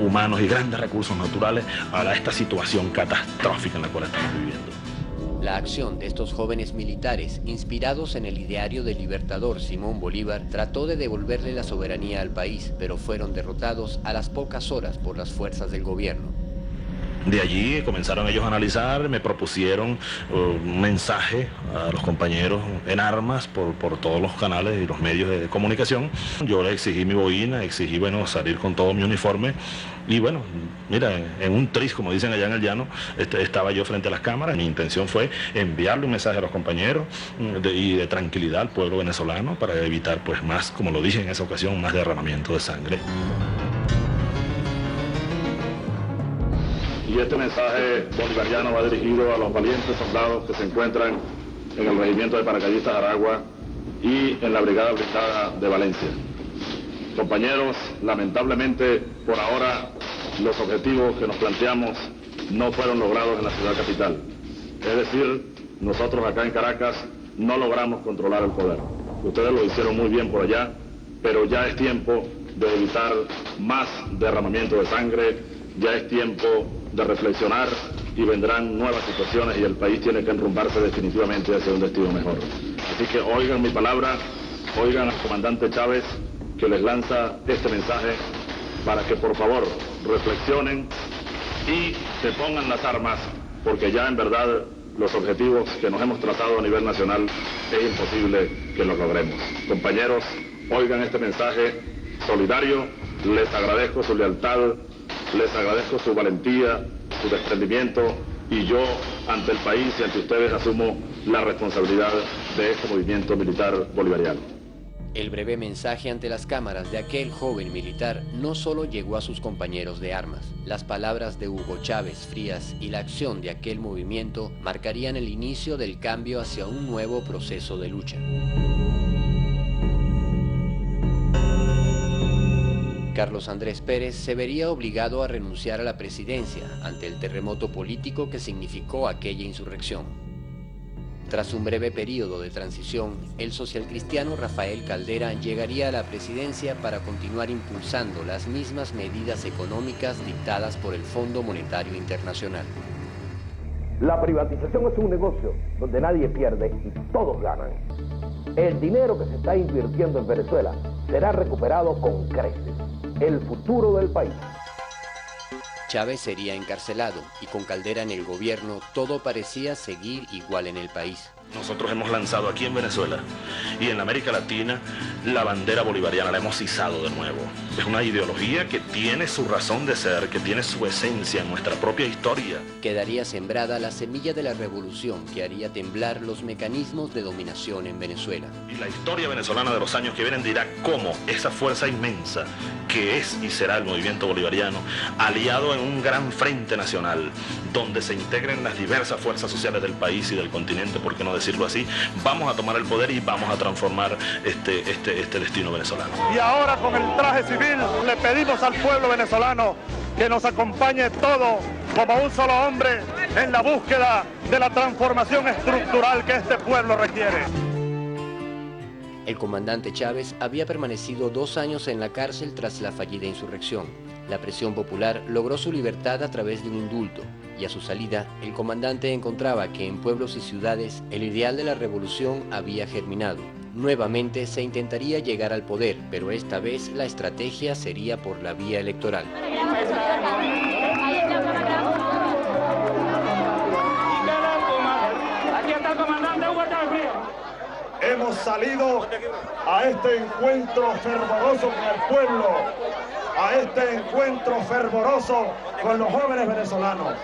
humanos y grandes recursos naturales a esta situación catastrófica en la cual estamos viviendo. La acción de estos jóvenes militares, inspirados en el ideario del libertador Simón Bolívar, trató de devolverle la soberanía al país, pero fueron derrotados a las pocas horas por las fuerzas del gobierno. De allí comenzaron ellos a analizar, me propusieron un mensaje a los compañeros en armas por todos los canales y los medios de comunicación. Yo le exigí mi boina, exigí, bueno, salir con todo mi uniforme y bueno, mira, en un tris, como dicen allá en el llano, estaba yo frente a las cámaras. Mi intención fue enviarle un mensaje a los compañeros y de tranquilidad al pueblo venezolano para evitar, pues más, como lo dije en esa ocasión, más derramamiento de sangre. Y este mensaje bolivariano va dirigido a los valientes soldados que se encuentran en el regimiento de paracaidistas Aragua y en la brigada blindada de Valencia. Compañeros, lamentablemente por ahora los objetivos que nos planteamos no fueron logrados en la ciudad capital. Es decir, nosotros acá en Caracas no logramos controlar el poder. Ustedes lo hicieron muy bien por allá, pero ya es tiempo de evitar más derramamiento de sangre, ya es tiempo de reflexionar y vendrán nuevas situaciones y el país tiene que enrumbarse definitivamente hacia un destino mejor. Así que oigan mi palabra, oigan al comandante Chávez que les lanza este mensaje para que por favor reflexionen y se pongan las armas, porque ya en verdad los objetivos que nos hemos trazado a nivel nacional es imposible que los logremos. Compañeros, oigan este mensaje solidario, les agradezco su lealtad, les agradezco su valentía, su desprendimiento y yo ante el país y ante ustedes asumo la responsabilidad de este movimiento militar bolivariano. El breve mensaje ante las cámaras de aquel joven militar no solo llegó a sus compañeros de armas. Las palabras de Hugo Chávez Frías y la acción de aquel movimiento marcarían el inicio del cambio hacia un nuevo proceso de lucha. Carlos Andrés Pérez se vería obligado a renunciar a la presidencia ante el terremoto político que significó aquella insurrección. Tras un breve periodo de transición, el socialcristiano Rafael Caldera llegaría a la presidencia para continuar impulsando las mismas medidas económicas dictadas por el Fondo Monetario Internacional. La privatización es un negocio donde nadie pierde y todos ganan. El dinero que se está invirtiendo en Venezuela será recuperado con creces. El futuro del país. Chávez sería encarcelado y con Caldera en el gobierno todo parecía seguir igual en el país. Nosotros hemos lanzado aquí en Venezuela y en América Latina la bandera bolivariana, la hemos izado de nuevo. Es una ideología que tiene su razón de ser, que tiene su esencia en nuestra propia historia. Quedaría sembrada la semilla de la revolución que haría temblar los mecanismos de dominación en Venezuela. Y la historia venezolana de los años que vienen dirá cómo esa fuerza inmensa que es y será el movimiento bolivariano, aliado en un gran frente nacional, donde se integren las diversas fuerzas sociales del país y del continente, por qué no decirlo así, vamos a tomar el poder y vamos a transformar este destino venezolano. Y ahora con el traje civil le pedimos al pueblo venezolano que nos acompañe todo como un solo hombre en la búsqueda de la transformación estructural que este pueblo requiere. El comandante Chávez había permanecido 2 años en la cárcel tras la fallida insurrección. La presión popular logró su libertad a través de un indulto, y a su salida, el comandante encontraba que en pueblos y ciudades el ideal de la revolución había germinado. Nuevamente se intentaría llegar al poder, pero esta vez la estrategia sería por la vía electoral. Hemos salido a este encuentro fervoroso con el pueblo, a este encuentro fervoroso con los jóvenes venezolanos,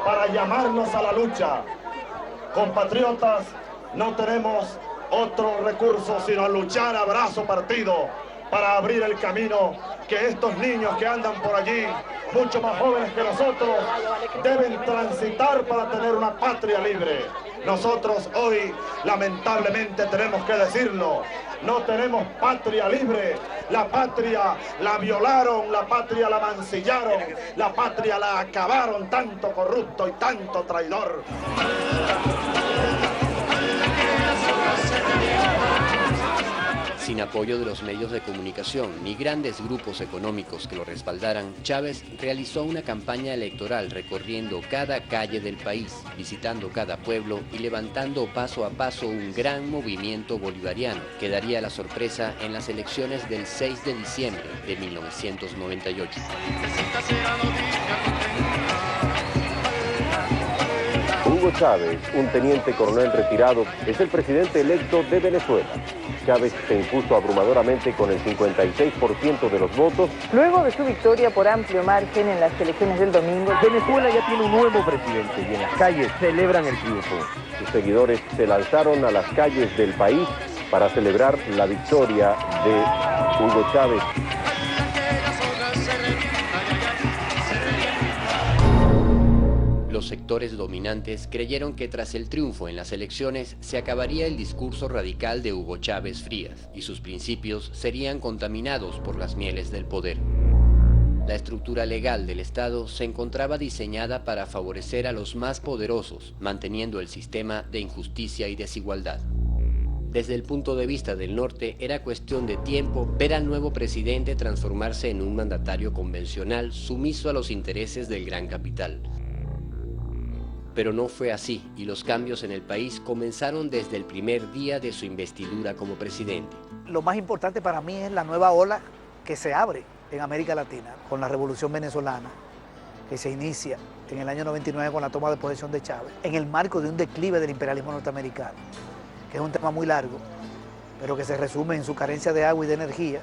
para llamarnos a la lucha. Compatriotas, no tenemos otro recurso sino luchar a brazo partido para abrir el camino que estos niños que andan por allí, mucho más jóvenes que nosotros, deben transitar para tener una patria libre. Nosotros hoy, lamentablemente, tenemos que decirlo, no tenemos patria libre. La patria la violaron, la patria la mancillaron, la patria la acabaron tanto corrupto y tanto traidor. Sin apoyo de los medios de comunicación ni grandes grupos económicos que lo respaldaran, Chávez realizó una campaña electoral recorriendo cada calle del país, visitando cada pueblo y levantando paso a paso un gran movimiento bolivariano que daría la sorpresa en las elecciones del 6 de diciembre de 1998. Hugo Chávez, un teniente coronel retirado, es el presidente electo de Venezuela. Chávez se impuso abrumadoramente con el 56% de los votos. Luego de su victoria por amplio margen en las elecciones del domingo, Venezuela ya tiene un nuevo presidente y en las calles celebran el triunfo. Sus seguidores se lanzaron a las calles del país para celebrar la victoria de Hugo Chávez. Los sectores dominantes creyeron que tras el triunfo en las elecciones se acabaría el discurso radical de Hugo Chávez Frías y sus principios serían contaminados por las mieles del poder. La estructura legal del Estado se encontraba diseñada para favorecer a los más poderosos, manteniendo el sistema de injusticia y desigualdad. Desde el punto de vista del norte, era cuestión de tiempo ver al nuevo presidente transformarse en un mandatario convencional sumiso a los intereses del gran capital. Pero no fue así, y los cambios en el país comenzaron desde el primer día de su investidura como presidente. Lo más importante para mí es la nueva ola que se abre en América Latina con la Revolución Venezolana, que se inicia en el año 99 con la toma de posesión de Chávez, en el marco de un declive del imperialismo norteamericano, que es un tema muy largo, pero que se resume en su carencia de agua y de energía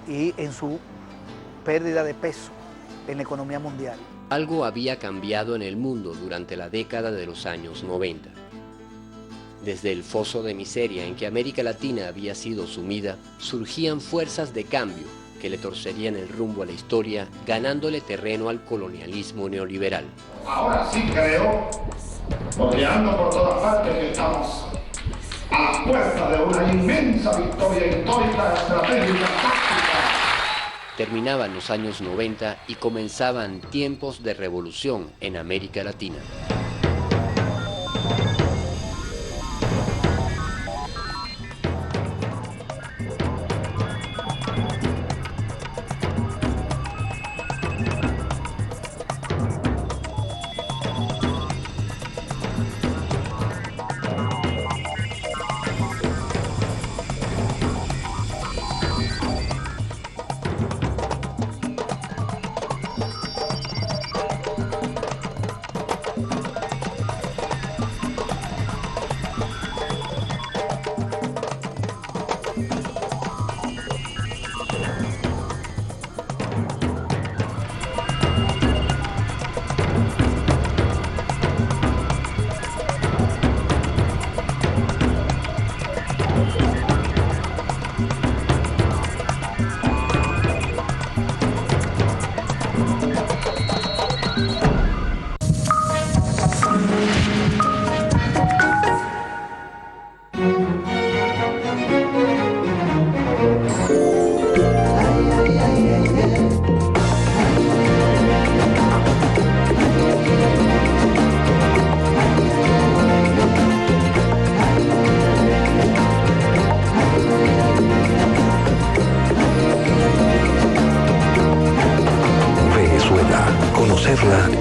y en su pérdida de peso en la economía mundial. Algo había cambiado en el mundo durante la década de los años 90. Desde el foso de miseria en que América Latina había sido sumida, surgían fuerzas de cambio que le torcerían el rumbo a la historia, ganándole terreno al colonialismo neoliberal. Ahora sí creo, rodeando por todas partes, que estamos a las puertas de una inmensa victoria histórica, estratégica, táctica. Terminaban los años 90 y comenzaban tiempos de revolución en América Latina.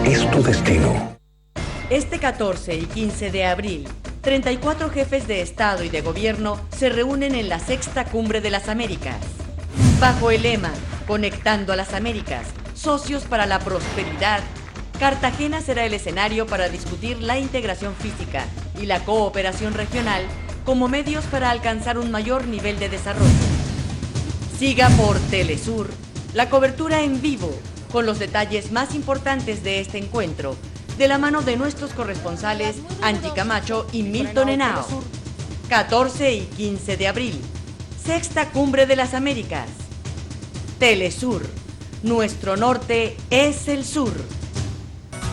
Es tu destino. Este 14 y 15 de abril, 34 jefes de Estado y de Gobierno se reúnen en la Sexta Cumbre de las Américas. Bajo el lema Conectando a las Américas, socios para la prosperidad, Cartagena será el escenario para discutir la integración física y la cooperación regional como medios para alcanzar un mayor nivel de desarrollo. Siga por Telesur la cobertura en vivo con los detalles más importantes de este encuentro, de la mano de nuestros corresponsales Angie Camacho y Milton Henao. 14 y 15 de abril, Sexta Cumbre de las Américas. Telesur, nuestro norte es el sur.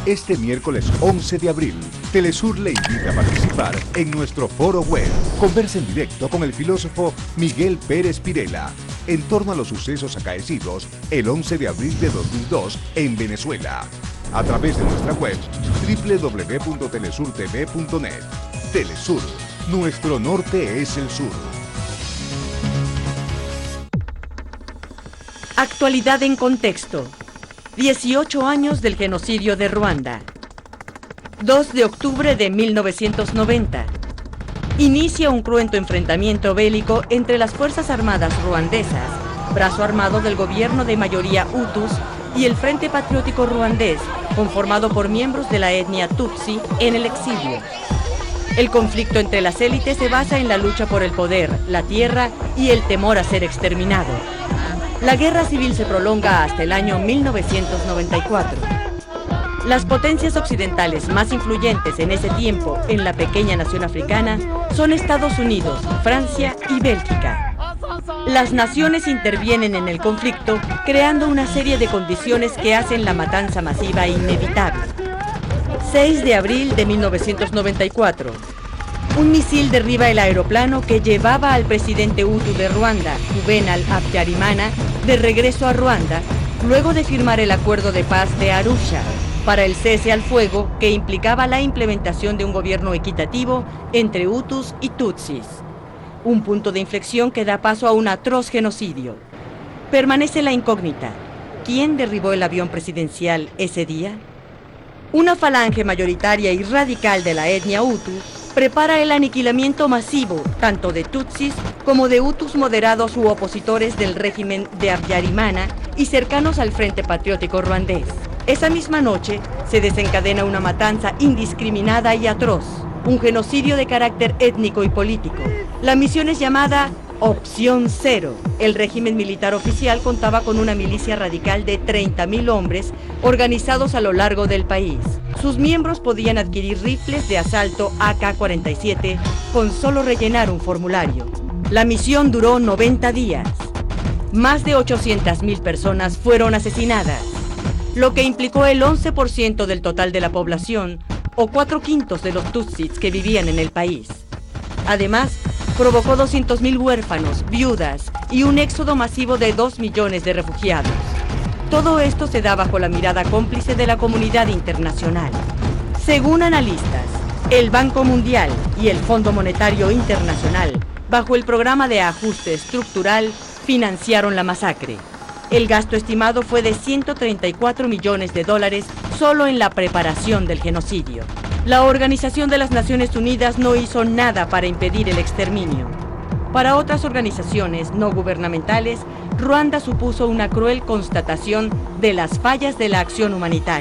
Este miércoles 11 de abril, Telesur le invita a participar en nuestro foro web. Conversa en directo con el filósofo Miguel Pérez Pirela en torno a los sucesos acaecidos el 11 de abril de 2002 en Venezuela, a través de nuestra web www.telesurtv.net. Telesur, nuestro norte es el sur. Actualidad en contexto. 18 años del genocidio de Ruanda. 2 de octubre de 1990. Inicia un cruento enfrentamiento bélico entre las Fuerzas Armadas ruandesas, brazo armado del gobierno de mayoría Hutus, y el Frente Patriótico Ruandés, conformado por miembros de la etnia Tutsi en el exilio. El conflicto entre las élites se basa en la lucha por el poder, la tierra y el temor a ser exterminado. La guerra civil se prolonga hasta el año 1994. Las potencias occidentales más influyentes en ese tiempo en la pequeña nación africana son Estados Unidos, Francia y Bélgica. Las naciones intervienen en el conflicto creando una serie de condiciones que hacen la matanza masiva inevitable. 6 de abril de 1994. Un misil derriba el aeroplano que llevaba al presidente Hutu de Ruanda, Juvenal Habyarimana, de regreso a Ruanda, luego de firmar el acuerdo de paz de Arusha, para el cese al fuego que implicaba la implementación de un gobierno equitativo entre Hutus y Tutsis. Un punto de inflexión que da paso a un atroz genocidio. Permanece la incógnita. ¿Quién derribó el avión presidencial ese día? Una falange mayoritaria y radical de la etnia Hutu prepara el aniquilamiento masivo tanto de Tutsis como de Hutus moderados u opositores del régimen de Habyarimana y cercanos al Frente Patriótico Ruandés. Esa misma noche se desencadena una matanza indiscriminada y atroz, un genocidio de carácter étnico y político. La misión es llamada Opción Cero. El régimen militar oficial contaba con una milicia radical de 30.000 hombres organizados a lo largo del país. Sus miembros podían adquirir rifles de asalto AK-47 con solo rellenar un formulario. La misión duró 90 días. Más de 800.000 personas fueron asesinadas, lo que implicó el 11% del total de la población o 4/5 de los Tutsis que vivían en el país. Además, provocó 200.000 huérfanos, viudas y un éxodo masivo de 2 millones de refugiados. Todo esto se da bajo la mirada cómplice de la comunidad internacional. Según analistas, el Banco Mundial y el Fondo Monetario Internacional, bajo el programa de ajuste estructural, financiaron la masacre. El gasto estimado fue de $134 millones solo en la preparación del genocidio. La Organización de las Naciones Unidas no hizo nada para impedir el exterminio. Para otras organizaciones no gubernamentales, Ruanda supuso una cruel constatación de las fallas de la acción humanitaria.